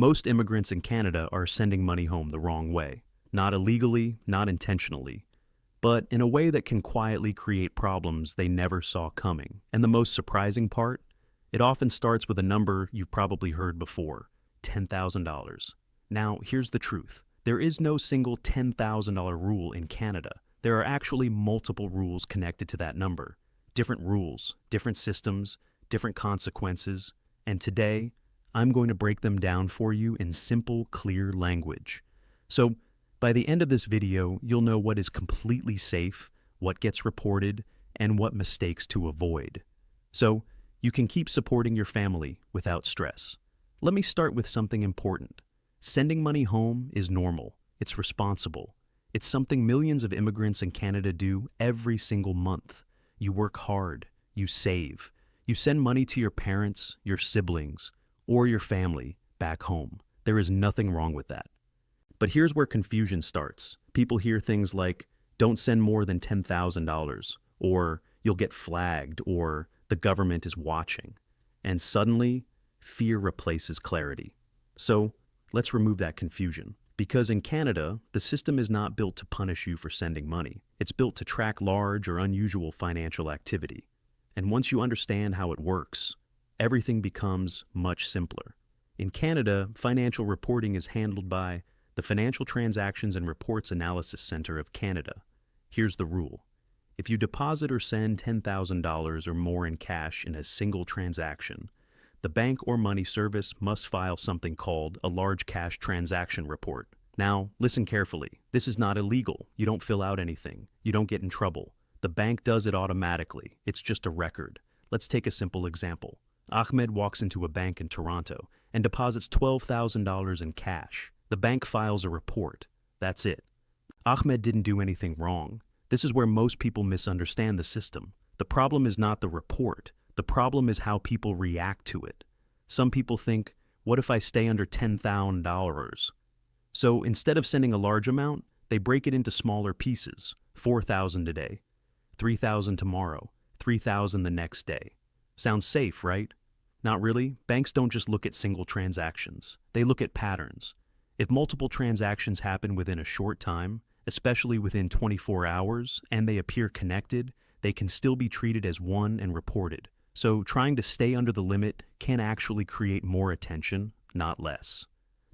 Most immigrants in Canada are sending money home the wrong way. Not illegally, not intentionally, but in a way that can quietly create problems they never saw coming. And the most surprising part? It often starts with a number you've probably heard before, $10,000. Now, here's the truth. There is no single $10,000 rule in Canada. There are actually multiple rules connected to that number. Different rules, different systems, different consequences, and today, I'm going to break them down for you in simple, clear language. So, by the end of this video, you'll know what is completely safe, what gets reported, and what mistakes to avoid. So, you can keep supporting your family without stress. Let me start with something important. Sending money home is normal. It's responsible. It's something millions of immigrants in Canada do every single month. You work hard. You save. You send money to your parents, your siblings, or your family back home. There is nothing wrong with that. But here's where confusion starts. People hear things like, don't send more than $10,000, or you'll get flagged, or the government is watching. And suddenly, fear replaces clarity. So, let's remove that confusion. Because in Canada, the system is not built to punish you for sending money. It's built to track large or unusual financial activity. And once you understand how it works, everything becomes much simpler. In Canada, financial reporting is handled by the Financial Transactions and Reports Analysis Center of Canada. Here's the rule. If you deposit or send $10,000 or more in cash in a single transaction, the bank or money service must file something called a large cash transaction report. Now, listen carefully. This is not illegal. You don't fill out anything. You don't get in trouble. The bank does it automatically. It's just a record. Let's take a simple example. Ahmed walks into a bank in Toronto and deposits $12,000 in cash. The bank files a report. That's it. Ahmed didn't do anything wrong. This is where most people misunderstand the system. The problem is not the report. The problem is how people react to it. Some people think, what if I stay under $10,000? So instead of sending a large amount, they break it into smaller pieces. $4,000 today, $3,000 tomorrow, $3,000 the next day. Sounds safe, right? Not really. Banks don't just look at single transactions. They look at patterns. If multiple transactions happen within a short time, especially within 24 hours, and they appear connected, they can still be treated as one and reported. So trying to stay under the limit can actually create more attention, not less.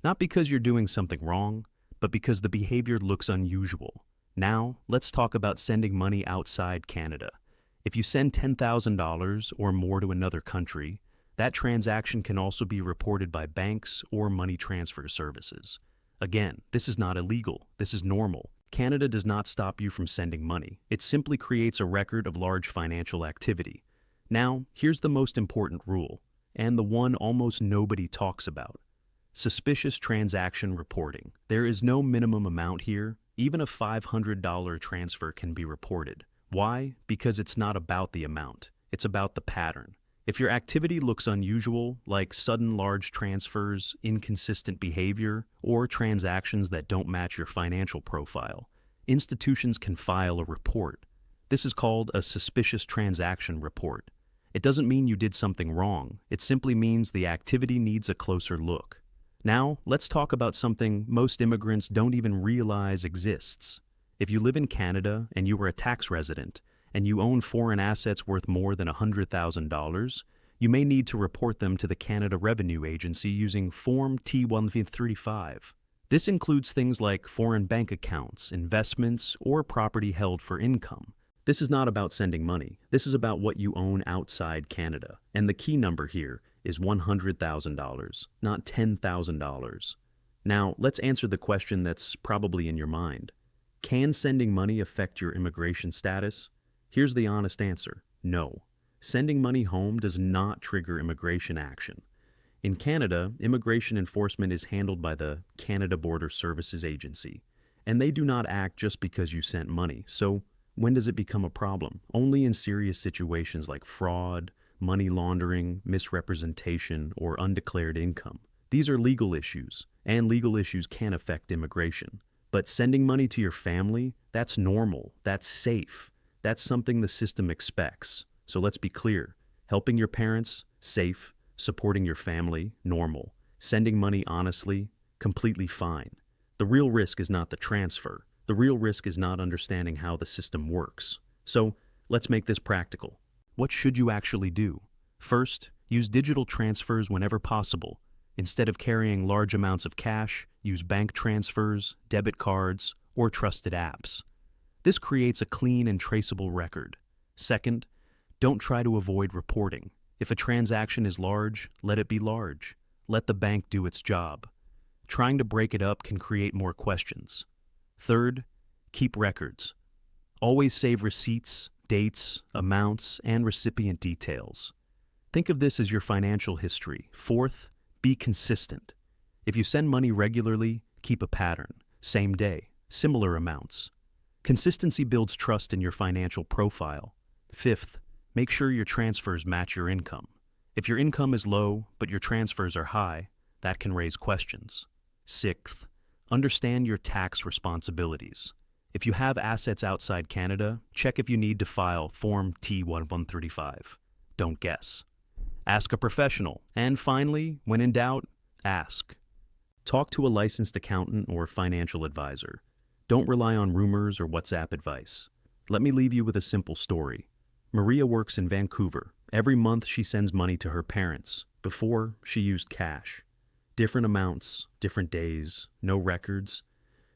Not because you're doing something wrong, but because the behavior looks unusual. Now, let's talk about sending money outside Canada. If you send $10,000 or more to another country, that transaction can also be reported by banks or money transfer services. Again, this is not illegal. This is normal. Canada does not stop you from sending money. It simply creates a record of large financial activity. Now, here's the most important rule, and the one almost nobody talks about. Suspicious transaction reporting. There is no minimum amount here. Even a $500 transfer can be reported. Why? Because it's not about the amount. It's about the pattern. If your activity looks unusual, like sudden large transfers, inconsistent behavior, or transactions that don't match your financial profile, institutions can file a report. This is called a suspicious transaction report. It doesn't mean you did something wrong. It simply means the activity needs a closer look. Now, let's talk about something most immigrants don't even realize exists. If you live in Canada and you are a tax resident, and you own foreign assets worth more than $100,000, you may need to report them to the Canada Revenue Agency using Form T-135. This includes things like foreign bank accounts, investments, or property held for income. This is not about sending money. This is about what you own outside Canada. And the key number here is $100,000, not $10,000. Now, let's answer the question that's probably in your mind. Can sending money affect your immigration status? Here's the honest answer. No. Sending money home does not trigger immigration action. In Canada, immigration enforcement is handled by the Canada Border Services Agency, and they do not act just because you sent money. So, when does it become a problem? Only in serious situations like fraud, money laundering, misrepresentation, or undeclared income. These are legal issues, and legal issues can affect immigration. But sending money to your family, that's normal, that's safe. That's something the system expects. So let's be clear. Helping your parents, safe. Supporting your family, normal. Sending money honestly, completely fine. The real risk is not the transfer. The real risk is not understanding how the system works. So, let's make this practical. What should you actually do? First, use digital transfers whenever possible. Instead of carrying large amounts of cash, use bank transfers, debit cards, or trusted apps. This creates a clean and traceable record. Second, don't try to avoid reporting. If a transaction is large, let it be large. Let the bank do its job. Trying to break it up can create more questions. Third, keep records. Always save receipts, dates, amounts, and recipient details. Think of this as your financial history. Fourth, be consistent. If you send money regularly, keep a pattern. Same day, similar amounts. Consistency builds trust in your financial profile. Fifth, make sure your transfers match your income. If your income is low, but your transfers are high, that can raise questions. Sixth, understand your tax responsibilities. If you have assets outside Canada, check if you need to file Form T-1135. Don't guess. Ask a professional. And finally, when in doubt, ask. Talk to a licensed accountant or financial advisor. Don't rely on rumors or WhatsApp advice. Let me leave you with a simple story. Maria works in Vancouver. Every month she sends money to her parents. Before, she used cash. Different amounts, different days, no records.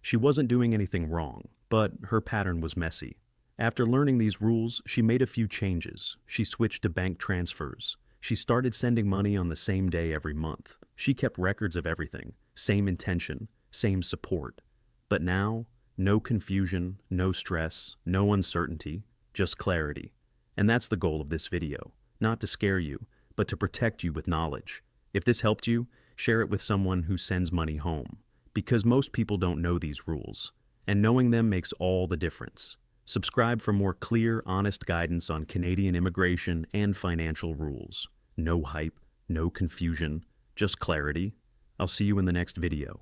She wasn't doing anything wrong, but her pattern was messy. After learning these rules, she made a few changes. She switched to bank transfers. She started sending money on the same day every month. She kept records of everything, same intention, same support. But now, no confusion, no stress, no uncertainty, just clarity. And that's the goal of this video. Not to scare you, but to protect you with knowledge. If this helped you, share it with someone who sends money home. Because most people don't know these rules, and knowing them makes all the difference. Subscribe for more clear, honest guidance on Canadian immigration and financial rules. No hype, no confusion, just clarity. I'll see you in the next video.